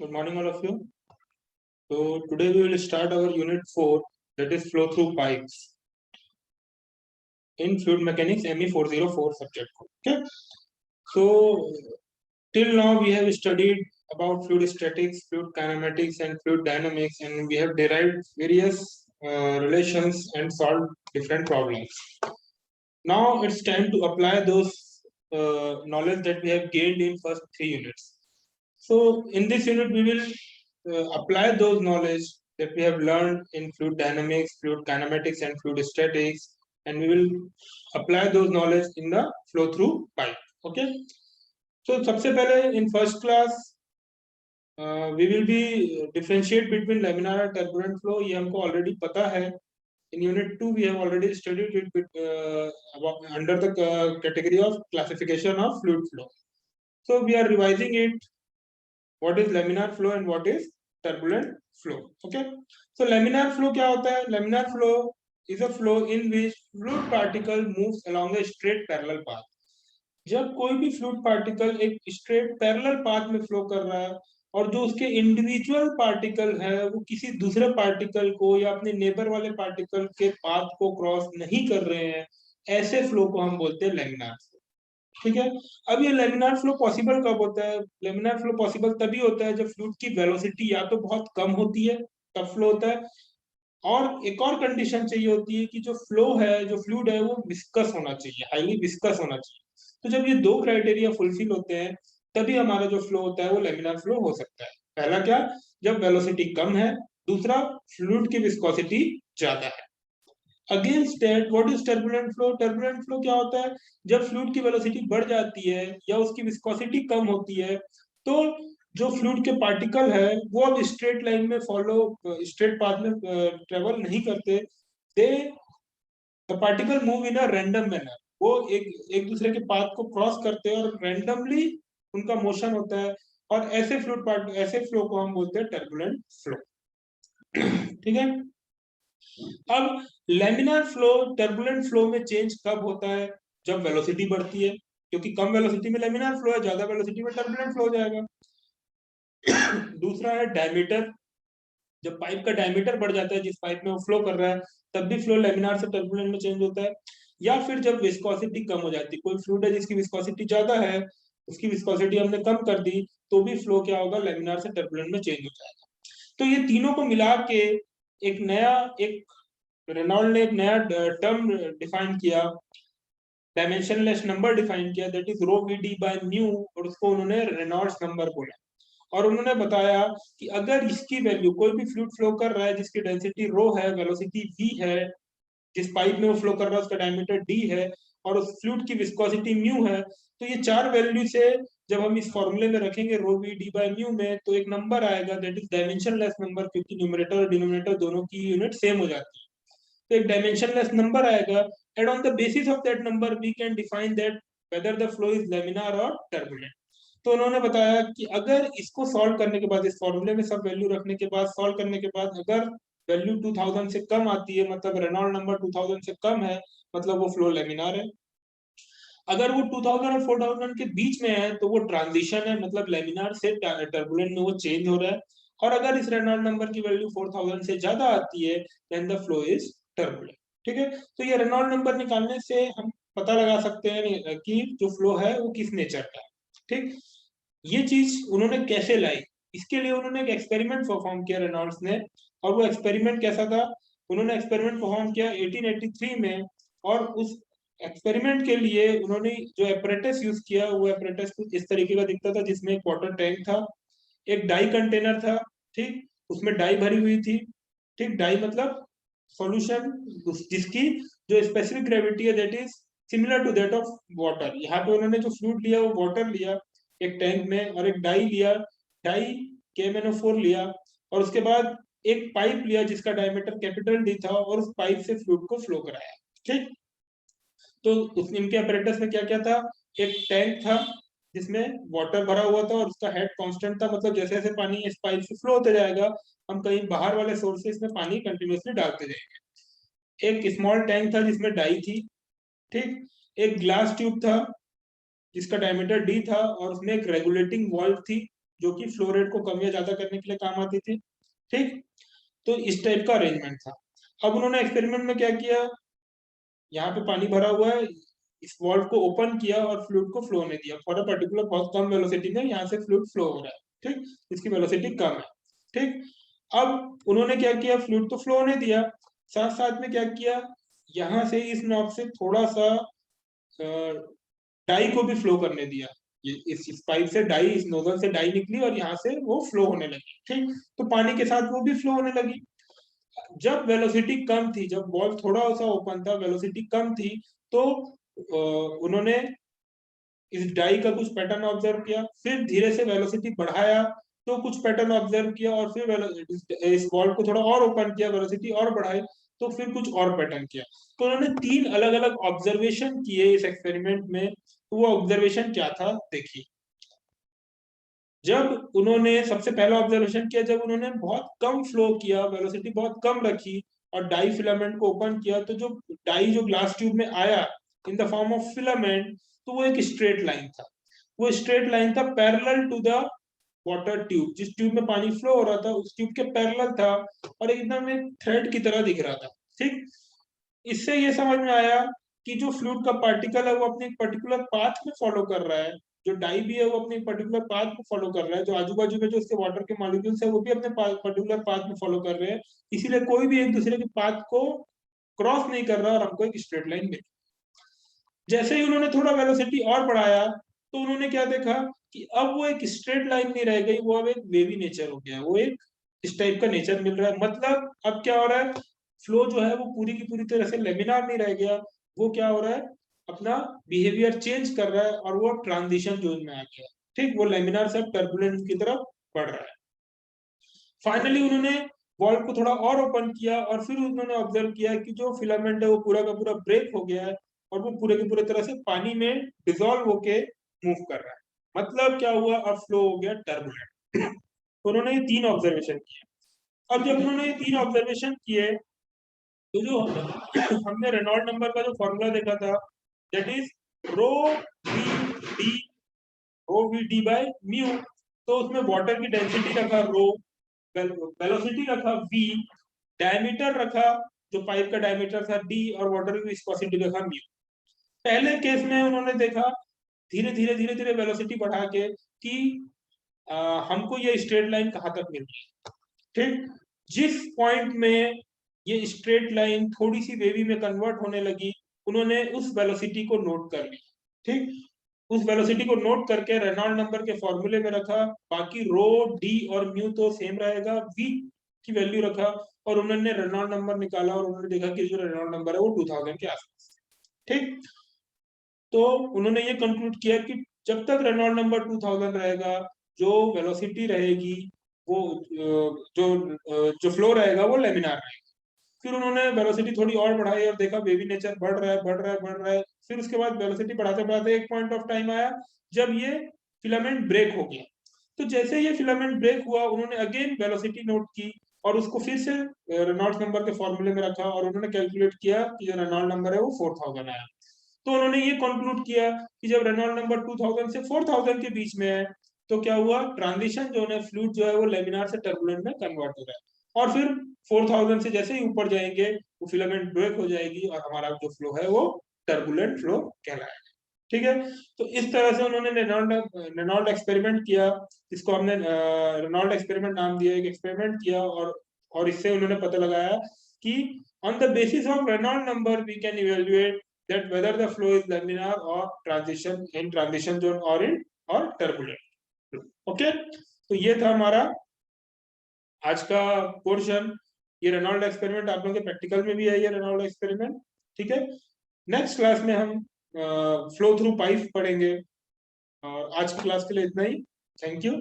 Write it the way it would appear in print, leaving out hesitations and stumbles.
Good morning, all of you. So today we will start our unit 4, that is flow through pipes in fluid mechanics ME 404 subject. Okay. So till now we have studied about fluid statics, fluid kinematics, and fluid dynamics, and we have derived various relations and solved different problems. Now it's time to apply those knowledge that we have gained in first 3 units. So in this unit, we will apply those knowledge that we have learned in fluid dynamics, fluid kinematics, and fluid statics, and we will apply those knowledge in the flow through pipe. Okay. So सबसे पहले in first class we will be differentiate between laminar and turbulent flow. ये हमको already पता है. In unit 2 we have already studied it under the category of classification of fluid flow. So we are revising it. What is laminar flow and what is turbulent flow? Okay. So laminar flow क्या होता है? Laminar flow is a flow in which fluid particle moves along a straight parallel path. जब कोई भी fluid particle एक straight parallel path में flow कर रहा है और जो उसके इंडिविजुअल पार्टिकल है वो किसी दूसरे पार्टिकल को या अपने नेबर वाले पार्टिकल के पाथ को क्रॉस नहीं कर रहे हैं, ऐसे फ्लो को हम बोलते हैं लैमिनार फ्लो. ठीक है. अब ये लैमिनार फ्लो पॉसिबल कब होता है? लैमिनार फ्लो पॉसिबल तभी होता है जब फ्लूइड की वेलोसिटी या तो बहुत कम होती है, तब फ्लो होता है, और एक और कंडीशन चाहिए होती है कि जो फ्लो है, जो फ्लूइड है, वो विस्कस होना चाहिए, हाईली विस्कस होना चाहिए. तो जब ये दो क्राइटेरिया फुलफिल होते हैं तभी हमारा जो फ्लो होता है वो लैमिनार फ्लो हो सकता है. पहला क्या? जब वेलोसिटी कम है. दूसरा, फ्लूइड की विस्कोसिटी ज्यादा है. Against that what is turbulent flow? Turbulent flow क्या होता है? जब फ्लूइड की वेलोसिटी बढ़ जाती है या उसकी विस्कोसिटी कम होती है तो जो फ्लूइड के पार्टिकल है वो अब स्ट्रेट लाइन में स्ट्रेट पाथ में ट्रेवल नहीं करते. They the particle move in a random manner. वो एक दूसरे के पाथ को क्रॉस करते हैं और रैंडमली उनका मोशन होता है, और ऐसे फ्लो को हम बोलते हैं टर्बुलेंट फ्लो. ठीक है. अब लैमिनार फ्लो टर्बुलेंट फ्लो में चेंज कब होता है? जब वेलोसिटी बढ़ती है, क्योंकि कम वेलोसिटी में लैमिनार फ्लो है, ज्यादा वेलोसिटी में टर्बुलेंट फ्लो हो जाएगा. दूसरा है डायमीटर. जब पाइप का डायमीटर बढ़ जाता है, जिस पाइप में वो फ्लो कर रहा है, तब भी फ्लो लैमिनार से टर्बुलेंट में चेंज होता है. या फिर जब विस्कोसिटी कम हो जाती है, कोई फ्लूइड है जिसकी विस्कोसिटी ज्यादा है, उसकी विस्कोसिटी हमने कम कर दी, तो भी फ्लो क्या होगा? लैमिनार से टर्बुलेंट में चेंज हो जाएगा. तो ये तीनों को मिला के एक रेनॉल्ड ने एक नया टर्म डिफाइन किया, डायमेंशनलेस नंबर डिफाइन किया, that is rho V D by mu, और उसको उन्होंने रेनॉल्ड्स नंबर बोला. और उन्होंने बताया कि अगर इसकी वैल्यू, कोई भी फ्लूइड फ्लो कर रहा है जिसकी डेंसिटी रो है, वेलोसिटी v है, जिस पाइप में वो फ्लो कर रहा है उसका डायमीटर d है, और उस फ्लूइड की विस्कोसिटी म्यू है, तो ये चार वैल्यू से जब हम इस फॉर्मूले में रखेंगे rho V D by mu में, तो एक नंबर आएगा दैट इज डायमेंशनलेस नंबर, क्योंकि न्यूमरेटर और डिनोमिनेटर दोनों की यूनिट सेम हो जाती है. तो एक डायमेंशनलेस नंबर आएगा, and on the basis of that number we can define that whether the flow is laminar और टर्बुलेंट. तो उन्होंने बताया कि अगर इसको सॉल्व करने के बाद, इस फॉर्मूले में सब वैल्यू रखने के बाद, सॉल्व करने के बाद, अगर वैल्यू 2000 से कम आती है, मतलब रेनॉल्ड नंबर 2000 से कम है, मतलब वो फ्लो लैमिनार है. अगर वो 2000 और 4000 के बीच में है तो वो ट्रांजिशन है, मतलब लैमिनार से टर्बुलेंट में वो चेंज हो रहा है. और अगर इस रेनॉल्ड नंबर की वैल्यू 4000 से ज्यादा आती है then the flow is turbulent. ठीक है. तो ये रेनॉल्ड नंबर निकालने से हम पता लगा सकते हैं कि जो फ्लो है वो किस नेचर का है. ठीक. ये चीज उन्होंने कैसे लाई? इसके लिए उन्होंने एक एक्सपेरिमेंट परफॉर्म किया रेनॉल्ड्स ने. और वो एक्सपेरिमेंट कैसा था? उन्होंने एक्सपेरिमेंट परफॉर्म किया 1883 में, और उस एक्सपेरिमेंट के लिए उन्होंने जो एपरेटस यूज किया, वो एपरेटस कुछ इस तरीके का दिखता था, जिसमें एक वाटर टैंक था, एक डाई कंटेनर था. ठीक. उसमें डाई भरी हुई थी. ठीक. डाई मतलब सॉल्यूशन जिसकी जो स्पेसिफिक ग्रेविटी है that is similar to that of water. यहाँ पे उन्होंने जो फ्लूइड लिया वो वाटर लिया एक टैंक में, और एक डाई लिया, डाई KMnO4 लिया, और उसके बाद एक पाइप लिया जिसका डायमीटर कैपिटल D था, और उस पाइप से फ्लूइड को फ्लो कराया. ठीक. तो इनके अपरेटस में क्या क्या था? एक टैंक था जिसमें वाटर भरा हुआ था और उसका हेड कांस्टेंट था, मतलब जैसे जैसे पानी इस पाइप से फ्लो होते जाएगा हम कहीं बाहर वाले सोर्सेस में पानी कंटिन्यूअसली डालते जाएंगे. एक स्मॉल टैंक था जिसमें डाई थी. ठीक. एक ग्लास ट्यूब था जिसका डायमीटर D था, और उसमें एक रेगुलेटिंग वाल्व थी. जो कि फ्लो रेट को कम या ज्यादा करने के लिए काम आती थी। ठीक, तो इस टाइप का अरेंजमेंट था। अब उन्होंने एक्सपेरिमेंट में क्या किया, यहाँ पे पानी भरा हुआ है, इस वॉल्व को ओपन किया और फ्लूइड को फ्लो होने दिया फॉर अ पर्टिकुलर बहुत कम वेलोसिटी में, यहाँ से फ्लूइड फ्लो हो रहा है। ठीक, इसकी वेलोसिटी कम है। ठीक, अब उन्होंने क्या किया, फ्लूइड तो फ्लो होने दिया, साथ साथ में क्या किया, यहाँ से इस नॉब से थोड़ा सा डाई को भी फ्लो करने दिया। ये इस पाइप से डाई, इस नोजल से डाई निकली और यहाँ से वो फ्लो होने लगी। ठीक, तो पानी के साथ वो भी फ्लो होने लगी। जब वेलोसिटी कम थी, जब बॉल थोड़ा सा ओपन था, वेलोसिटी कम थी, तो उन्होंने इस डाई का कुछ पैटर्न ऑब्जर्व किया, फिर धीरे से वेलोसिटी बढ़ाया तो कुछ पैटर्न ऑब्जर्व किया, और फिर इस बॉल को थोड़ा और ओपन किया, वेलोसिटी और बढ़ाई तो फिर कुछ और पैटर्न किया। तो उन्होंने 3 अलग अलग ऑब्जर्वेशन किए इस एक्सपेरिमेंट में। तो वो ऑब्जर्वेशन क्या था देखिए। जब उन्होंने सबसे पहला ऑब्जर्वेशन किया, जब उन्होंने बहुत कम फ्लो किया, वेलोसिटी बहुत कम रखी और डाई फिलामेंट को ओपन किया, तो जो डाई जो ग्लास ट्यूब में आया in the form of filament, तो वो एक स्ट्रेट लाइन था। वो स्ट्रेट लाइन था parallel to the water tube, जिस ट्यूब में पानी फ्लो हो रहा था उस ट्यूब के पैरेलल था और एकदम एक थ्रेड की तरह दिख रहा था। ठीक, इससे ये समझ में आया कि जो फ्लूइड का पार्टिकल है वो अपने एक पर्टिकुलर पाथ में फॉलो कर रहा है, जो डाई भी है वो अपने पर्टिकुलर पाथ में फॉलो कर रहा है, जो आजू बाजू में जो उसके वाटर के मॉलिक्यूल्स है वो भी अपने पर्टिकुलर पाथ में फॉलो कर रहे हैं, इसीलिए कोई भी एक दूसरे के पाथ को क्रॉस नहीं कर रहा और हमको एक स्ट्रेट लाइन मिली। जैसे ही उन्होंने थोड़ा वेलोसिटी और बढ़ाया तो उन्होंने क्या देखा कि अब वो एक स्ट्रेट लाइन नहीं रह गई, वो अब एक वेवी नेचर हो गया, वो एक इस टाइप का नेचर मिल रहा है। मतलब अब क्या हो रहा है, फ्लो जो है वो पूरी की पूरी तरह से लेमिनार नहीं रह गया, वो क्या हो रहा है, अपना बिहेवियर चेंज कर रहा है और वो ट्रांजिशन जोन में आ गया। ठीक, वो लेमिनार से टर्बुलेंस की तरफ बढ़ रहा है। फाइनली उन्होंने वॉल को थोड़ा और ओपन किया और फिर उन्होंने ऑब्जर्व किया कि जो फिलामेंट है वो पूरा का पूरा ब्रेक हो गया है और वो पूरे के पूरे तरह से पानी में डिसॉल्व होके मूव कर रहा है। मतलब क्या हुआ, अब फ्लो हो गया टर्बुलेंट। उन्होंने ये 3 ऑब्जर्वेशन किए। अब जब उन्होंने ये 3 ऑब्जर्वेशन किए तो जो हमने रेनॉल्ड नंबर का जो फॉर्मूला देखा था, that is rho V D by mu, तो उसमें वाटर की डेंसिटी रखा रो, वेलोसिटी रखा v, डायमीटर रखा, जो पाइप का डायमीटर था d, और वाटर की विस्कोसिटी रखा म्यू। पहले केस में उन्होंने देखा धीरे धीरे धीरे धीरे वेलोसिटी बढ़ा के कि हमको ये स्ट्रेट लाइन कहां तक मिल रही है। ठीक, जिस पॉइंट में ये स्ट्रेट लाइन थोड़ी सी वेवी में कन्वर्ट होने लगी, उन्होंने उस वेलोसिटी को नोट कर लिया। ठीक, उस वेलोसिटी को नोट करके रेनॉल्ड नंबर के फॉर्मूले में रखा, बाकी रो डी और म्यू तो सेम रहेगा, वी की वैल्यू रखा और उन्होंने रेनॉल्ड नंबर निकाला और उन्होंने देखा कि जो रेनॉल्ड नंबर है वो 2000 के आसपास। ठीक, तो उन्होंने ये कंक्लूड किया कि जब तक रेनॉल्ड नंबर 2000 रहेगा, जो वेलोसिटी रहेगी वो जो फ्लो रहेगा वो लेमिनार रहेगा। फिर उन्होंने वेलोसिटी थोड़ी और बढ़ाई और देखा बेबी नेचर बढ़ रहा है बढ़ रहा है बढ़ रहा है। फिर उसके बाद वेलोसिटी बढ़ाते बढ़ाते एक पॉइंट ऑफ टाइम आया जब ये फिलामेंट ब्रेक हो गया। तो जैसे ये फिलामेंट ब्रेक हुआ उन्होंने अगेन वेलोसिटी नोट की और उसको फिर से रेनॉल्ड्स नंबर के फॉर्मूले में रखा और उन्होंने कैलकुलेट किया कि जो रेनॉल्ड नंबर है वो 4000 आया। तो उन्होंने ये कंक्लूड किया कि जब रेनॉल्ड नंबर 2000 से 4000 के बीच में है तो क्या हुआ, ट्रांजिशन जोन है, फ्लूइड जो है वो लेमिनार से टर्बुलेंट में कन्वर्ट हो रहा है और फिर 4000 से जैसे ही ऊपर जाएंगे वो फिलामेंट ब्रेक हो जाएगी और हमारा जो फ्लो है वो टर्बुलेंट फ्लो कहलाएगा। ठीक है, तो इस तरह से उन्होंने रेनॉल्ड एक्सपेरिमेंट किया, इसको हमने रेनॉल्ड एक्सपेरिमेंट नाम दिया, एक एक्सपेरिमेंट किया और इससे उन्होंने पता लगाया कि on the basis of Reynold number we can evaluate that whether the flow is laminar or transition zone or turbulent. Okay, तो ये था हमारा आज का पोर्शन। ये रेनॉल्ड एक्सपेरिमेंट आप लोगों के प्रैक्टिकल में भी है, ये रेनॉल्ड एक्सपेरिमेंट। ठीक है, नेक्स्ट क्लास में हम फ्लो थ्रू पाइप पढ़ेंगे और आज की क्लास के लिए इतना ही। Thank you.